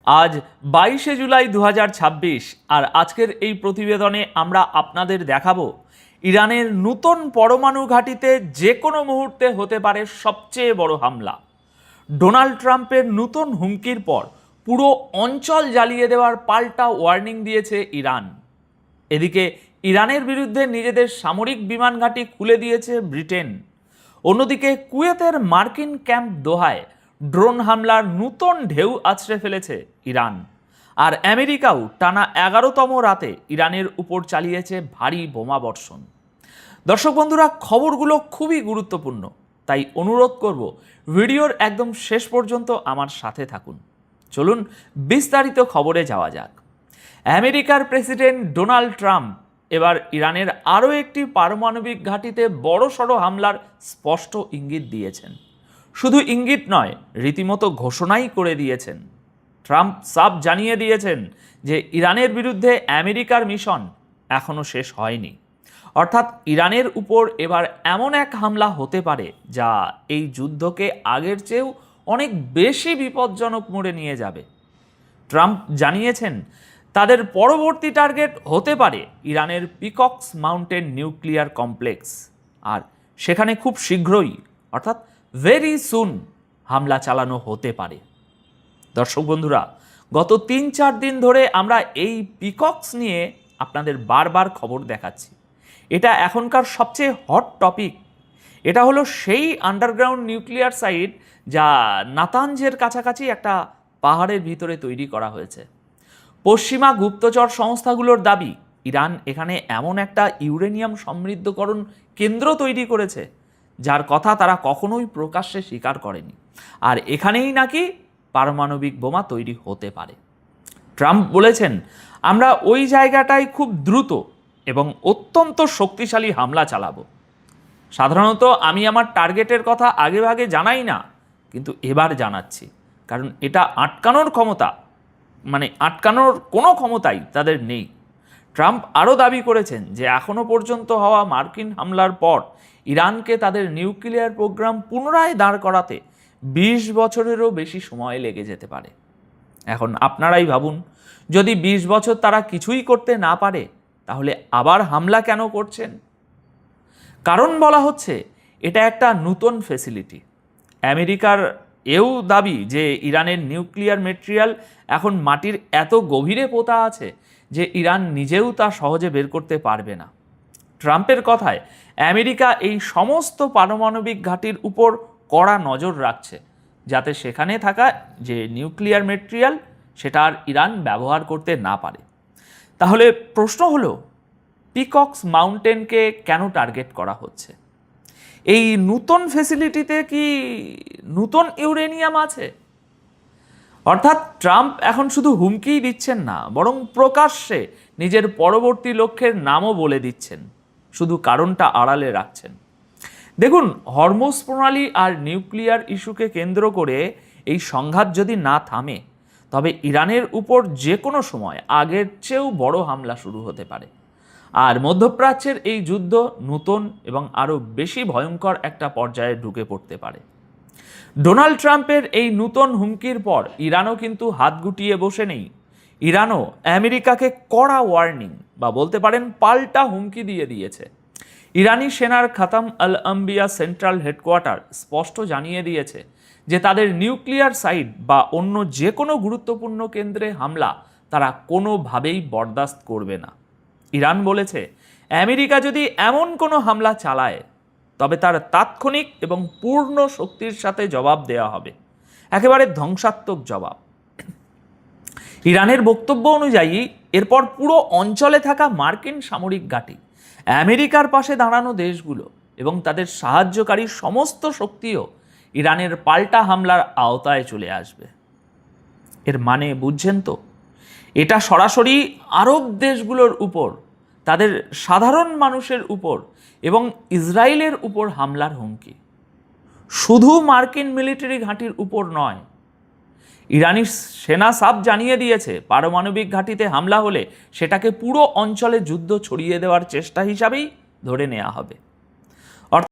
আজ 22শে জুলাই 2026 আর আজকের এই প্রতিবেদনে আমরা আপনাদের দেখাবো ইরানের নতুন পরমাণু ঘাঁটিতে যে কোনো মুহূর্তে হতে পারে সবচেয়ে বড় হামলা। ডোনাল্ড ট্রাম্পের নতুন হুমকির পর পুরো অঞ্চল জ্বালিয়ে দেওয়ার পাল্টা ওয়ার্নিং দিয়েছে ইরান। এদিকে ইরানের বিরুদ্ধে নিজেদের সামরিক বিমান ঘাঁটি খুলে দিয়েছে ব্রিটেন। অন্যদিকে কুয়েতের মার্কিন ক্যাম্প দোহায় ড্রোন হামলার নতুন ঢেউ আছড়ে ফেলেছে ইরান। আর আমেরিকাও টানা 11তম রাতে ইরানের উপর চালিয়েছে ভারী বোমা বর্ষণ। দর্শক বন্ধুরা, খবরগুলো খুবই গুরুত্বপূর্ণ, তাই অনুরোধ করব ভিডিওর একদম শেষ পর্যন্ত আমার সাথে থাকুন। চলুন বিস্তারিত খবরে যাওয়া যাক। আমেরিকার প্রেসিডেন্ট ডোনাল্ড ট্রাম্প এবার ইরানের আরও একটি পারমাণবিক ঘাঁটিতে বড়সড় হামলার স্পষ্ট ইঙ্গিত দিয়েছেন। শুধু ইঙ্গিত নয়, রীতিমতো ঘোষণাই করে দিয়েছেন। ট্রাম্প সাফ জানিয়ে দিয়েছেন যে ইরানের বিরুদ্ধে আমেরিকার মিশন এখনও শেষ হয়নি। অর্থাৎ ইরানের উপর এবার এমন এক হামলা হতে পারে যা এই যুদ্ধকে আগের চেয়েও অনেক বেশি বিপজ্জনক মোড়ে নিয়ে যাবে। ট্রাম্প জানিয়েছেন তাদের পরবর্তী টার্গেট হতে পারে ইরানের পিকক্স মাউন্টেন নিউক্লিয়ার কমপ্লেক্স, আর সেখানে খুব শীঘ্রই অর্থাৎ ভেরি সুন হামলা চালানো হতে পারে। দর্শক বন্ধুরা, গত 3-4 দিন ধরে আমরা এই পিকক্স নিয়ে আপনাদের বারবার খবর দেখাচ্ছি। এটা এখনকার সবচেয়ে হট টপিক। এটা হলো সেই আন্ডারগ্রাউন্ড নিউক্লিয়ার সাইট যা নাতানজের কাছাকাছি একটা পাহাড়ের ভিতরে তৈরি করা হয়েছে। পশ্চিমা গুপ্তচর সংস্থাগুলোর দাবি ইরান এখানে এমন একটা ইউরেনিয়াম সমৃদ্ধকরণ কেন্দ্র তৈরি করেছে যার কথা তারা কখনোই প্রকাশ্যে স্বীকার করেনি, আর এখানেই নাকি পারমাণবিক বোমা তৈরি হতে পারে। ট্রাম্প বলেছেন, আমরা ওই জায়গাটায় খুব দ্রুত এবং অত্যন্ত শক্তিশালী হামলা চালাবো। সাধারণত আমি আমার টার্গেটের কথা আগেভাগে জানাই না, কিন্তু এবার জানাচ্ছি, কারণ এটা আটকানোর কোনো ক্ষমতাই তাদের নেই। ট্রাম্প আরও দাবি করেছেন যে এখনও পর্যন্ত হওয়া মার্কিন হামলার পর ইরানকে তাদের নিউক্লিয়ার প্রোগ্রাম পুনরায় দাঁড় করাতে 20 বছরেরও বেশি সময় লেগে যেতে পারে। এখন আপনারাই ভাবুন, যদি 20 বছর তারা কিছুই করতে না পারে, তাহলে আবার হামলা কেন করছেন? কারণ বলা হচ্ছে এটা একটা নতুন ফ্যাসিলিটি। আমেরিকার এও দাবি যে ইরানের নিউক্লিয়ার মেটেরিয়াল এখন মাটির এত গভীরে পোতা আছে যে ইরান নিজেও তা সহজে বের করতে পারবে না। ট্রাম্পের কথায় আমেরিকা এই সমস্ত পারমাণবিক ঘাঁটির উপর কড়া নজর রাখছে, যাতে সেখানে থাকা যে নিউক্লিয়ার মেটেরিয়াল সেটা আর ইরান ব্যবহার করতে না পারে। তাহলে প্রশ্ন হলো, পিকক্স মাউন্টেনকে কেন টার্গেট করা হচ্ছে? এই নতুন ফ্যাসিলিটিতে কি নতুন ইউরেনিয়াম আছে? অর্থাৎ ট্রাম্প এখন শুধু হুমকিই দিচ্ছেন না, বরং প্রকাশ্যে নিজের পরবর্তী লক্ষ্যের নামও বলে দিচ্ছেন, শুধু কারণটা আড়ালে রাখছেন। দেখুন, হরমুজ প্রণালী আর নিউক্লিয়ার ইস্যুকে কেন্দ্র করে এই সংঘাত যদি না থামে, তবে ইরানের উপর যে কোনো সময় আগের চেয়েও বড় হামলা শুরু হতে পারে। আর মধ্যপ্রাচ্যের এই যুদ্ধ নতুন এবং আরও বেশি ভয়ঙ্কর একটা পর্যায়ে ঢুকে পড়তে পারে। ডোনাল্ড ট্রাম্পের এই নতুন হুমকির পর ইরানও কিন্তু হাত গুটিয়ে বসে নেই। ইরানও আমেরিকাকে কড়া ওয়ার্নিং বা বলতে পারেন পাল্টা হুমকি দিয়ে দিয়েছে। ইরানি সেনার খাতাম আল আম্বিয়া সেন্ট্রাল হেডকোয়ার্টার স্পষ্ট জানিয়ে দিয়েছে যে তাদের নিউক্লিয়ার সাইট বা অন্য যে কোনো গুরুত্বপূর্ণ কেন্দ্রে হামলা তারা কোনোভাবেই বরদাস্ত করবে না। ইরান বলেছে, আমেরিকা যদি এমন কোনো হামলা চালায় তবে তার তাৎক্ষণিক এবং পূর্ণ শক্তির সাথে জবাব দেওয়া হবে, একেবারে ধ্বংসাত্মক জবাব। ইরানের বক্তব্য অনুযায়ী এরপর পুরো অঞ্চলে থাকা মার্কিন সামরিক ঘাঁটি, আমেরিকার পাশে দাঁড়ানো দেশগুলো এবং তাদের সাহায্যকারী সমস্ত শক্তিও ইরানের পাল্টা হামলার আওতায় চলে আসবে। এর মানে বুঝছেন তো? এটা সরাসরি আরব দেশগুলোর উপর, তাদের সাধারণ মানুষের উপর এবং ইসরায়েলের উপর হামলার হুমকি। শুধু মার্কিন মিলিটারি ঘাঁটির উপর নয়, ইরানি সেনা সাফ জানিয়ে দিয়েছে পারমাণবিক ঘাঁটিতে হামলা হলে সেটাকে পুরো অঞ্চলে যুদ্ধ ছড়িয়ে দেওয়ার চেষ্টা হিসাবেই ধরে নেওয়া হবে।